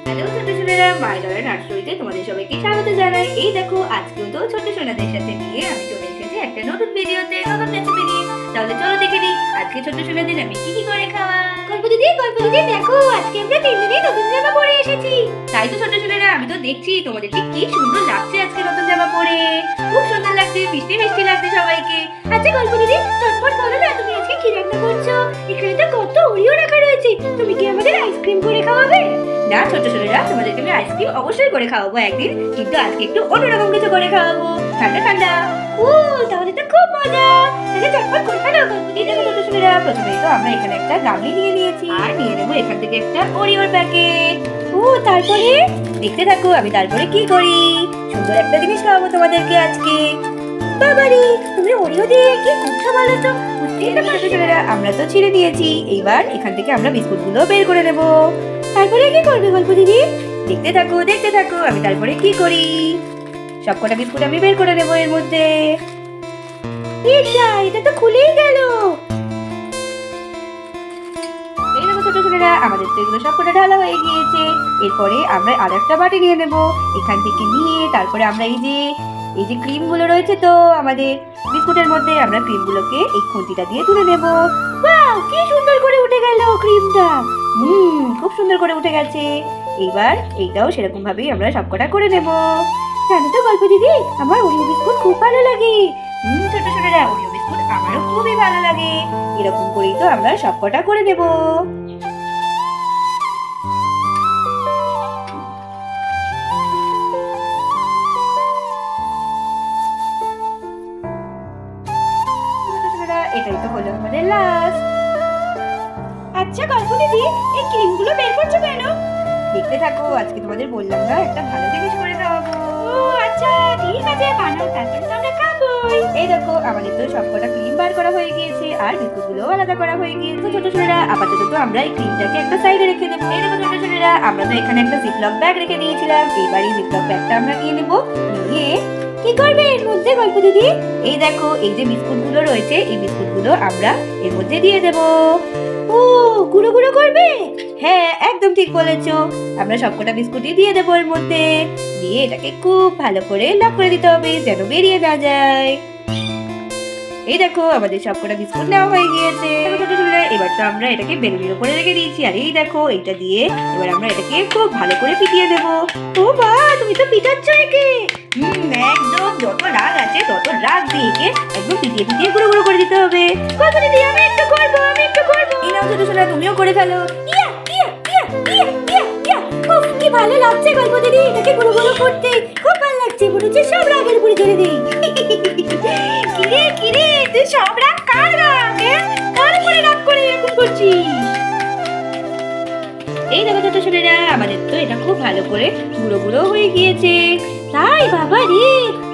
Hello ছোট ছোটরা, মাইডলের নার্সারিতে তোমাদের সবাইকে স্বাগত জানাই। এই দেখো, আজকেও তো ছোট সোনাদের সাথে নিয়ে আমি চলে এসেছি একটা নতুন ভিডিওতে, নতুন রেসিপি নিয়ে। তাহলে চলো দেখে নিই আজকে ছোট সোনাদের আমি কি কি করে খাওয়া। গল্প দিদি দেখো, আজকে আমরা তিনজনে নতুন জামা পরে এসেছি। তাই তো ছোট সোনারা, আমি তো দেখছি তোমাদেরকে কি সুন্দর লাগছে আজকে নতুন জামা পরে। খুব সুন্দর লাগছে, মিষ্টি মিষ্টি লাগছে সবাইকে। আচ্ছা গল্প দিদি, চটপট বলো না তুমি আজকে কি রান্না করছো? এখানে তো কত ওরিও রাখা রয়েছে, তুমি কি আমাদের আইসক্রিম করে খাওয়াবে? না ছোট ছোটরা, তোমাদেরকে আমি আইসক্রিম অবশ্যই করে খাওয়াবো একদিন, কিন্তু আজকে একটু অন্যরকম কিছু করে খাওয়াবো, ঠান্ডা ঠান্ডা। ও তাহলে তো খুব মজা। তাহলে চটপট করে ফেলো গল্প দিদি। দেখো ছোট ছোটরা, প্রথমেই তো আমরা এখানে একটা গামলি নিয়ে নিয়েছি, আর নিয়ে নেবো এখান থেকে একটা ওরিওর প্যাকেট। ও তারপরে দেখতে থাকো আমি তারপরে কি করি। সুন্দর একটা জিনিস খাওয়াবো তোমাদেরকে আজকে। বাবারে, তুমি ওরিও দিয়ে কি করছো বলো তো? আমরা তো ছিঁড়ে দিয়েছি, এইবার এখান থেকে আমরা বিস্কুট গুলো বের করে নেব। তারপরে কি করবে গল্প দিদি? দেখতে থাকো আমি তারপরে কি করি। সবকটা বিস্কুট আমি বের করে নেব এর মধ্যে। এটা তো খুলেই গেল। এই দেখো ছোট ছোটরা, আমাদের তো এগুলো সবকটা ঢালা হয়ে গিয়েছে। এরপরে আমরা আর একটা বাটি নিয়ে নেব, এখান থেকে নিয়ে তারপরে আমরা এই যে ক্রিম গুলো রয়েছে তো আমাদের বিস্কুটের মধ্যে, আমরা ক্রিম গুলোকে এই খুন্তিটা দিয়ে তুলে নেব। ওয়াও, কি সুন্দর করে উঠে গেল ক্রিমটা। খুব সুন্দর করে উঠে গেছে। এইবার এইটাও সেরকম ভাবেই আমরা সবকটা করে নেব। জানো তো গল্প দিদি, আমার ওরিও বিস্কুট খুব ভালো লাগে। ছোট ছোটরা, ওরিও বিস্কুট আমারও খুবই ভালো লাগে। এরকম করেই তো আমরা সবকটা করে নেব। এটাই তো হলো আমাদের লাস্ট। আচ্ছা গল্প দিদি, এই ক্রিমগুলো বের করছো কেন? দেখতে থাকো, আজকে তোমাদের বললাম না একটা ভালো জিনিস করে খাওয়াবো। ও আচ্ছা ঠিক আছে, বানাও, তারপরে তো আমরা খাবোই। এই দেখো, আমাদের তো সবকটা ক্রিম বার করা হয়ে গিয়েছে, আর বিস্কুটগুলো আলাদা করা হয়ে গিয়েছে। ছোট ছোটরা, আপাতত তো আমরা এই ক্রিমটাকে একটা সাইডে রেখে দেবো। এই দেখো ছোট ছোটরা, আমরা তো এখানে একটা জিপলক ব্যাগ রেখে দিয়েছিলাম, এইবার এই জিপলক ব্যাগটা আমরা নিয়ে নেবো। নিয়ে কি করবে এর মধ্যে গল্প দিদি? এই দেখো, এই যে বিস্কুটগুলো রয়েছে, এই বিস্কুটগুলো আমরা এর মধ্যে দিয়ে দেব। ও গুঁড়ো গুঁড়ো করবে? হ্যাঁ একদম ঠিক বলেছো, আমরা সবকটা বিস্কুটই দিয়ে দেবো এর মধ্যে। দিয়ে এটাকে খুব ভালো করে লক করে দিতে হবে, যেন বেরিয়ে না যায়। এই দেখো, আমাদের সবকটা বিস্কুট নেওয়া হয়ে গিয়েছে। এবার তো আমরা এটাকে বেলুনের উপরে রেখে দিয়েছি, আর এই দেখো এইটা দিয়ে এবার আমরা এটাকে খুব ভালো করে পিটিয়ে দেব। ও বা, তুমি তো পিটাচ্ছ একে। একদম যত রাগ আছে তত রাগ দিয়ে একে একদম পিটিয়ে পিটিয়ে গুঁড়ো গুঁড়ো করে দিতে হবে। গল্প দিদি, আমি একটু করবো। এই নাও ছোট সোনা, তুমিও করে ফেলো। ইয়া ইয়া ইয়া ইয়া ইয়া ইয়া। উফ, কি ভালো লাগছে গল্প দিদি, এটাকে গুঁড়ো গুঁড়ো করতে খুব ভালো লাগছে। মনে হচ্ছে সব রাগের উপরে ছেড়ে দেই। কিরে তুই সব রাগ কার রাগ? কার উপরে রাগ করে এরকম করছিস? এই দেখো ছোট ছোটরা, আমাদের তো এটা খুব ভালো করে গুঁড়ো গুঁড়ো হয়ে গিয়েছে। তাই বাবা রে,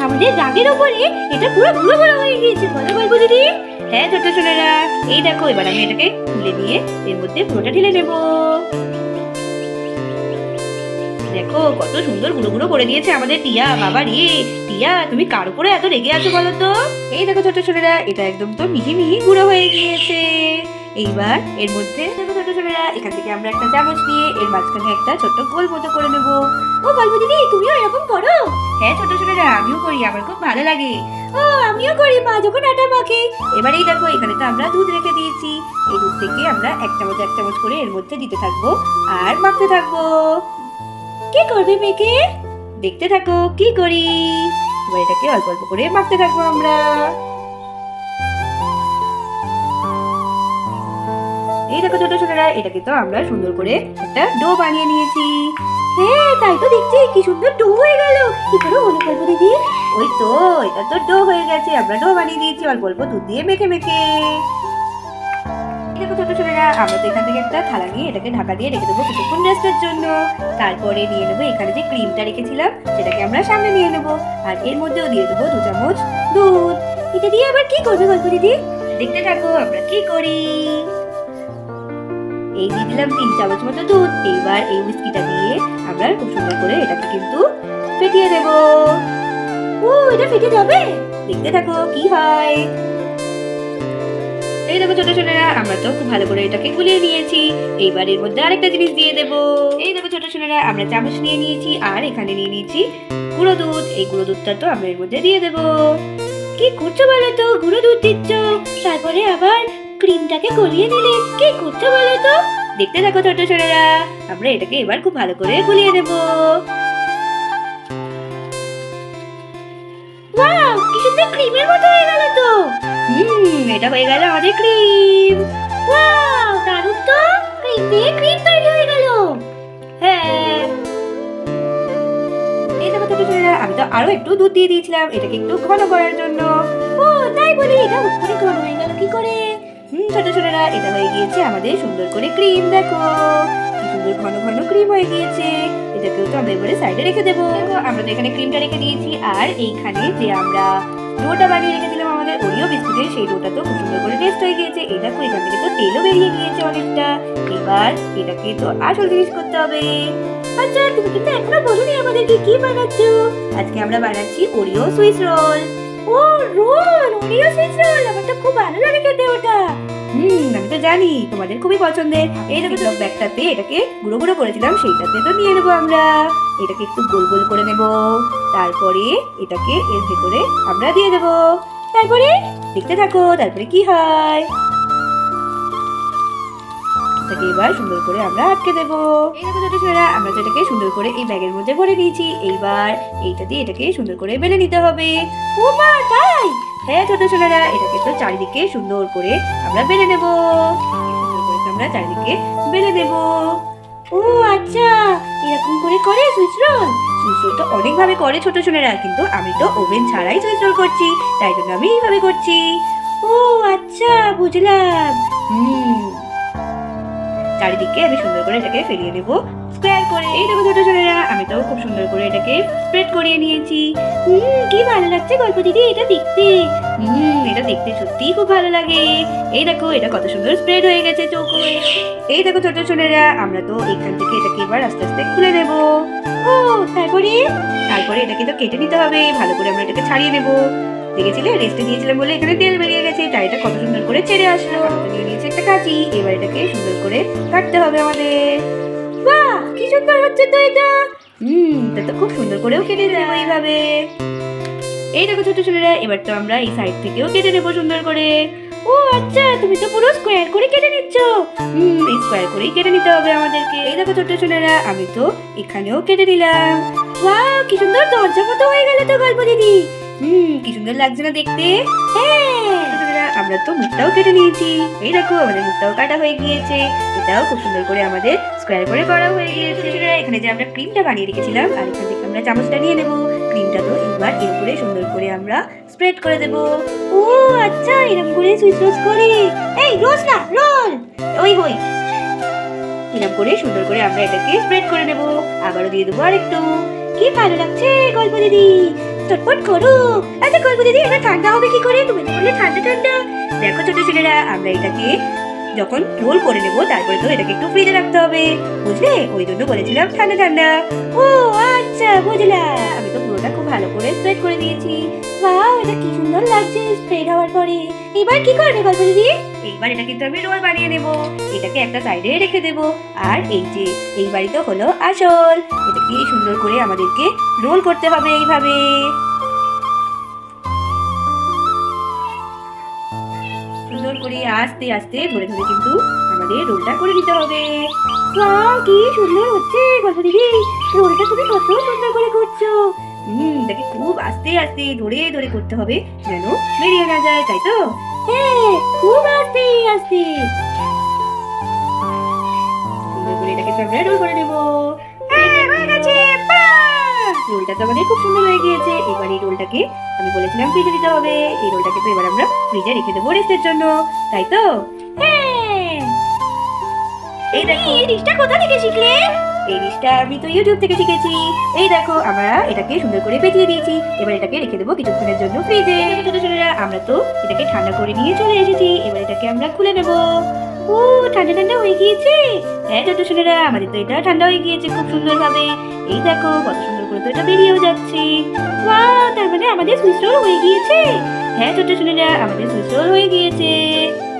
আমাদের রাগের উপরে এটা পুরো গুঁড়ো গুঁড়ো হয়ে গিয়েছে, বলো গল্প দিদি? হ্যাঁ ছোট ছোটরা, এই দেখো এবার আমি এটাকে তুলে দিয়ে এর মধ্যে পুরোটা ঢেলে নেব। দেখো কত সুন্দর গুঁড়ো গুঁড়ো করে দিয়েছে আমাদের টিয়া। বাবা রে টিয়া, তুমি কার উপরে এত রেগে আছো বলো তো? এই দেখো ছোট ছোটরা, এটা একদম তো মিহি মিহি গুঁড়ো হয়ে গিয়েছে। এইবার এর মধ্যে দেখো ছোট ছোটরা, এখান থেকে আমরা একটা চামচ নিয়ে এর মাঝখানে একটা ছোট্ট গোল মতো করে নেব। ও গল্প দিদি, তুমিও এরকম করো? হ্যাঁ ছোট ছোটরা, আমিও করি, আমার খুব ভালো লাগে। ও আমিও করি, মা যখন আটা মাখে। এবার এই দেখো, এখানে তো আমরা দুধ রেখে দিয়েছি, এই দুধ থেকে আমরা এক চামচ করে এর মধ্যে দিতে থাকবো আর মাখতে থাকবো। কি করবে মেয়েকে? দেখতে থাকো কি করি। এবার এটাকে অল্প অল্প করে মাখতে থাকবো আমরা। এই দেখো ছোট ছোটরা, এটাকে তো আমরা সুন্দর করে একটা ডো বানিয়ে নিয়েছি। হ্যাঁ তাই তো দেখছি, কি সুন্দর ডো হয়ে গেল। কি করে হলো গল্প দিদি? ওই তো, এটা তো ডো হয়ে গেছে, আমরা ডো বানিয়ে দিয়েছি অল্প অল্প দুধ দিয়ে মেখে মেখে। দেখো ছোট ছোটরা, আমরা তো এখান থেকে একটা থালা নিয়ে এটাকে ঢাকা দিয়ে রেখে দেবো কিছুক্ষণ রেস্টের জন্য। তারপরে নিয়ে নেবো এখানে যে ক্রিমটা রেখেছিলাম, সেটাকে আমরা সামনে নিয়ে নেবো, আর এর মধ্যেও দিয়ে দেবো 2 চামচ দুধ। এটা দিয়ে আবার কি করবে গল্প দিদি? দেখতে থাকো আমরা কি করি। এই দিয়ে দিলাম 3 চামচ মতো দুধ। এইবার এই হুইস্কিটা দিয়ে আমরা খুব সুন্দর করে এটাকে কিন্তু ফেটিয়ে দেবো। ও এটা ফেটে যাবে, দেখতে থাকো কি হয়। এই দেখো ছোট ছোটরা, আমরা তো খুব ভালো করে এটাকে গুলিয়ে নিয়েছি। এইবার এর মধ্যে আরেকটা জিনিস দিয়ে দেব। এই দেখো ছোট ছোটরা, আমরা চামচ নিয়ে নিয়েছি আর এখানে নিয়ে নিয়েছি গুঁড়ো দুধ। এই গুঁড়ো দুধটা তো আমরা এর মধ্যে দিয়ে দেব। কি করছো বলো তো? গুঁড়ো দুধ দিচ্ছ, তারপরে আবার ক্রিমটাকে গলিয়ে নিলে। কি করছো বলো তো? দেখতে থাকো ছোট ছোটরা, আমরা এটাকে এবার খুব ভালো করে গুলিয়ে নেব। ওয়াও, কি সুন্দর ক্রিমের মতো হয়ে গেল তো। এটা হয়ে গেল আমাদের ক্রিম। ওয়াও, দারুণ তো, ক্রিম দিয়ে ক্রিম তৈরি হয়ে গেল। হ্যাঁ, এই দেখো ছোট ছোটরা, আমি তো আরো একটু দুধ দিয়ে দিয়েছিলাম এটাকে একটু ঘন করার জন্য। ও তাই বলি, এটা উপরে ঘন হয়ে গেল কি করে? ছোট ছোটরা, এটা হয়ে গিয়েছে আমাদের সুন্দর করে ক্রিম। দেখো কি সুন্দর ঘন ঘন ক্রিম হয়ে গিয়েছে। এটাকেও তো আমরা এবারে সাইডে রেখে দেবো। আমরা তো এখানে ক্রিমটা রেখে দিয়েছি, আর এইখানে যে আমরা ডোটা বানিয়ে রেখেছিলাম আমাদের ওরিও বিস্কুটের, সেই ডোটা তো খুব সুন্দর করে টেস্ট হয়ে গিয়েছে। এই দেখো এখান থেকে তো তেলও বেরিয়ে গিয়েছে অনেকটা। এবার এটাকে তো আসল জিনিস করতে হবে। আচ্ছা, তুমি কিন্তু এখনো বলোনি আমাদেরকে কি বানাচ্ছো। আজকে আমরা বানাচ্ছি ওরিও সুইস রোল। ও রোল, ওরিও সুইস রোল, আমার তো খুব ভালো লাগে খেতে ওটা। আমি তো জানি তোমাদের খুবই পছন্দের। এই দেখো তো ব্যাগটাতে এটাকে গুঁড়ো গুঁড়ো করেছিলাম, সেইটাতে তো নিয়ে নেবো আমরা। এটাকে একটু গোল গোল করে নেব, তারপরে এটাকে এর ভেতরে আমরা দিয়ে দেবো। তারপরে দেখতে থাকো তারপরে কি হয়। এটাকে এবার সুন্দর করে আমরা আটকে দেবো। এই দেখো ছোট ছোটরা, আমরা তো এটাকে সুন্দর করে এই ব্যাগের মধ্যে ভরে নিয়েছি। এইবার এইটা দিয়ে এটাকে সুন্দর করে বেলে নিতে হবে। ও মা, তাই? হ্যাঁ ছোট ছোটরা, এটাকে তো চারিদিকে সুন্দর করে আমরা বেলে নেব। আমরা চারিদিকে বেলে নেব। ও আচ্ছা, এরকম করে করে সুইস রোল। সুইস রোল তো অনেক ভাবে করে ছোট ছোটরা, কিন্তু আমি তো ওভেন ছাড়াই সুইস রোল করছি, তাই জন্য আমি এইভাবে করছি। ও আচ্ছা, বুঝলাম। চারিদিকে আমি সুন্দর করে এটাকে ফেলিয়ে নেব স্কোয়ার করে। এই দেখো ছোট ছোটরা, আমি তো খুব সুন্দর করে এটাকে স্প্রেড করিয়ে নিয়েছি। কি ভালো লাগছে গল্প দিদি এটা দেখতে। এটা দেখতে সত্যিই খুব ভালো লাগে। এই দেখো এটা কত সুন্দর স্প্রেড হয়ে গেছে চৌকো হয়ে। এই দেখো ছোট ছোটরা, আমরা তো এখান থেকে এটাকে এবার আস্তে আস্তে খুলে নেব। ও তারপরে এটাকে তো কেটে নিতে হবে, ভালো করে আমরা এটাকে ছাড়িয়ে নেব। দেখেছিলে, রেস্টে দিয়েছিলাম বলে এখানে তেল বেরিয়ে গেছে, তাই এটা কত সুন্দর করে ছেড়ে আসলো। নিয়ে নিয়েছি একটা কাঁচি, এবার এটাকে সুন্দর করে কাটতে হবে আমাদের। বাহ, কি সুন্দর হচ্ছে তো এটা। এটা তো খুব সুন্দর করেও কেটে দেবো এইভাবে। এই দেখো ছোট ছোটরা, এবার তো আমরা এই সাইড থেকেও কেটে নেবো সুন্দর করে। ও আচ্ছা, তুমি তো পুরো স্কোয়ার করে কেটে নিচ্ছ। এই স্কোয়ার করেই কেটে নিতে হবে আমাদেরকে। এই দেখো ছোট ছোটরা, আমি তো এখানেও কেটে নিলাম। ওয়াও, কি সুন্দর দরজা মতো হয়ে গেল তো গল্প দিদি। কি সুন্দর লাগছে না দেখতে। হ্যাঁ, আমরা তো মুখটাও কেটে নিয়েছি। এই দেখো আমাদের মুখটাও কাটা হয়ে গিয়েছে। এটাও খুব সুন্দর করে আমাদের স্কোয়ার করে করা হয়ে গিয়েছে। এখানে যে আমরা ক্রিমটা বানিয়ে রেখেছিলাম, আর এখান থেকে আমরা চামচটা নিয়ে নেব। ক্রিমটা তো এবার এর উপরে সুন্দর করে আমরা স্প্রেড করে দেব। ও আচ্ছা, এরকম করে সুইচ রোজ করে। এই রোজ না, রোল। ওই হই, এরকম করে সুন্দর করে আমরা এটাকে স্প্রেড করে নেব। আবারও দিয়ে দেবো আরেকটু। কি ভালো লাগছে গল্প দিদি, চটপট করো। আচ্ছা গল্প দিদি, এটা ঠান্ডা হবে কি করে? তুমি তো বললে ঠান্ডা ঠান্ডা। দেখো ছোট ছেলেরা, আমরা এটাকে যখন রোল করে নেব তারপরে তো এটাকে একটু ফ্রিজে রাখতে হবে, বুঝলে? ওই জন্য বলেছিলাম ঠান্ডা ঠান্ডা। ও আচ্ছা, বুঝলাম। আমি তো পুরোটা খুব ভালো করে স্প্রেড করে দিয়েছি। ওয়াও, এটা কি সুন্দর লাগছে স্প্রেড হওয়ার পরে। এবার কি করবে গল্প দিদি? এইবার এটা কিন্তু আমি রোল বানিয়ে নেব। এটাকে একটা সাইডে রেখে দেব। আর এই যে এইবারই তো হলো আসল। এটাকে সুন্দর করে আমাদেরকে রোল করতে হবে এইভাবে। সুন্দর করে আস্তে আস্তে ধরে ধরে কিন্তু আমাদের রোলটা করে নিতে হবে। কি সুন্দর হচ্ছে গল্প দিদি, রোলটা তুমি কত সুন্দর করে করছো। এটাকে খুব আস্তে আস্তে ধরে ধরে করতে হবে, যেন বেরিয়ে না যায়, তাই তো? হ্যাঁ, খুব আস্তে আস্তে সুন্দর করে এটাকে আমরা রোল করে নেব। রোলটা তো আমাদের খুব সুন্দর হয়ে গিয়েছে। এবার এই রোলটাকে আমি বলেছিলাম ফ্রিজে দিতে হবে। এই রোলটাকে তো এবার আমরা ফ্রিজে রেখে দেবো রেস্টের জন্য, তাই তো? হ্যাঁ। এই দেখো, এই ডিশটা কোথা থেকে শিখলে? এই ডিশটা আমি তো ইউটিউব থেকে শিখেছি। এই দেখো, আমরা এটাকে সুন্দর করে পেঁচিয়ে দিয়েছি। এবার এটাকে রেখে দেবো কিছুক্ষণের জন্য ফ্রিজে। ছোট ছোটরা, আমরা তো এটাকে ঠান্ডা করে নিয়ে চলে এসেছি। এবার এটাকে আমরা খুলে নেব। ও ঠান্ডা ঠান্ডা হয়ে গিয়েছে। হ্যাঁ ছোট ছোটরা, আমাদের তো এটা ঠান্ডা হয়ে গিয়েছে খুব সুন্দর ভাবে। এই দেখো কত সুন্দর করে তো এটা বেরিয়েও যাচ্ছে। ওয়াও, তার মানে আমাদের সুইচ রোল হয়ে গিয়েছে। হ্যাঁ ছোট ছোটরা, আমাদের সুইচ রোল হয়ে গিয়েছে।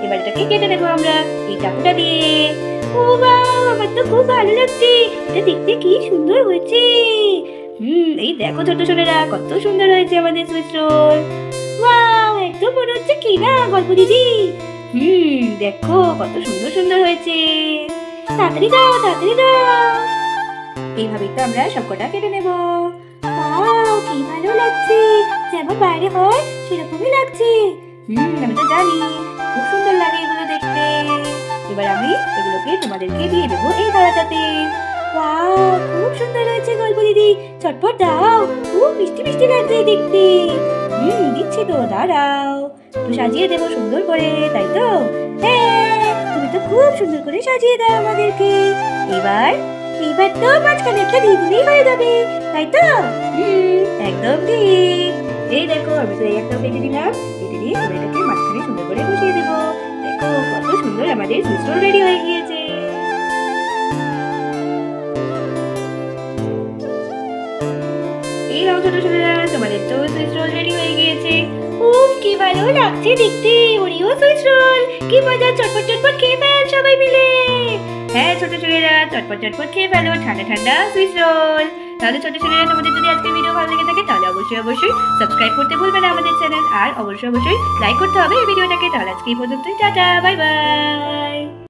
এবার এটাকে কেটে নেবো আমরা এই চাকুটা দিয়ে। ও বাহ, আমার তো খুব ভালো লাগছে, এটা দেখতে কি সুন্দর হয়েছে। এই দেখো ছোট ছোটরা, কত সুন্দর হয়েছে আমাদের সুইচ রোল। ওয়াও, একদম মনে হচ্ছে কি না গল্প দিদি। দেখো কত সুন্দর সুন্দর হয়েছে। তাড়াতাড়ি দাও, তাড়াতাড়ি দাও। এইভাবেই তো আমরা সবকটা কেটে নেব। ওয়াও, কি ভালো লাগছে, যেমন বাইরে হয় সেরকমই লাগছে। আমি তো জানি খুব সুন্দর লাগে এগুলো দেখতে। এবার আমি এগুলোকে তোমাদেরকে দিয়ে দেবো এই থালাটাতে। ওয়াও, খুব সুন্দর হয়েছে গল্প দিদি, চটপট দাও, খুব মিষ্টি মিষ্টি লাগছে দেখতে। দিচ্ছি তো, দাঁড়াও, একটু সাজিয়ে দেবো সুন্দর করে, তাই তো? হ্যাঁ, তুমি তো খুব সুন্দর করে সাজিয়ে দাও আমাদেরকে। এবার এবার তো মাঝখানে একটা দিয়ে দিলেই হয়ে যাবে, তাই তো? একদম ঠিক। এই দেখো, আমি তো এই একটা কেটে দিলাম, কেটে দিয়ে এবার এটাকে মাঝখানে সুন্দর করে বসিয়ে দেবো। দেখো কত সুন্দর আমাদের সুইচ রোল রেডি হয়ে গিয়েছে। এই নাও ছোট ছোটরা, তোমাদের তো সুইচ রোল রেডি হয়ে গিয়েছে। উফ, কি ভালো লাগছে দেখতে, ওরিও সুইচ রোল। কি মজা, চটপট চটপট খেয়ে ফেল সবাই মিলে। হ্যাঁ ছোট ছোটরা, চটপট চটপট খেয়ে ফেলো ঠান্ডা ঠান্ডা সুইচ রোল। তাহলে ছোট ছোটরা, তোমাদের যদি আজকের ভিডিও ভালো লেগে থাকে তাহলে অবশ্যই অবশ্যই সাবস্ক্রাইব করতে ভুলবে না আমাদের চ্যানেল, আর অবশ্যই অবশ্যই লাইক করতে হবে এই ভিডিওটাকে। তাহলে আজকে এই পর্যন্তই, টাটা, বাই বাই।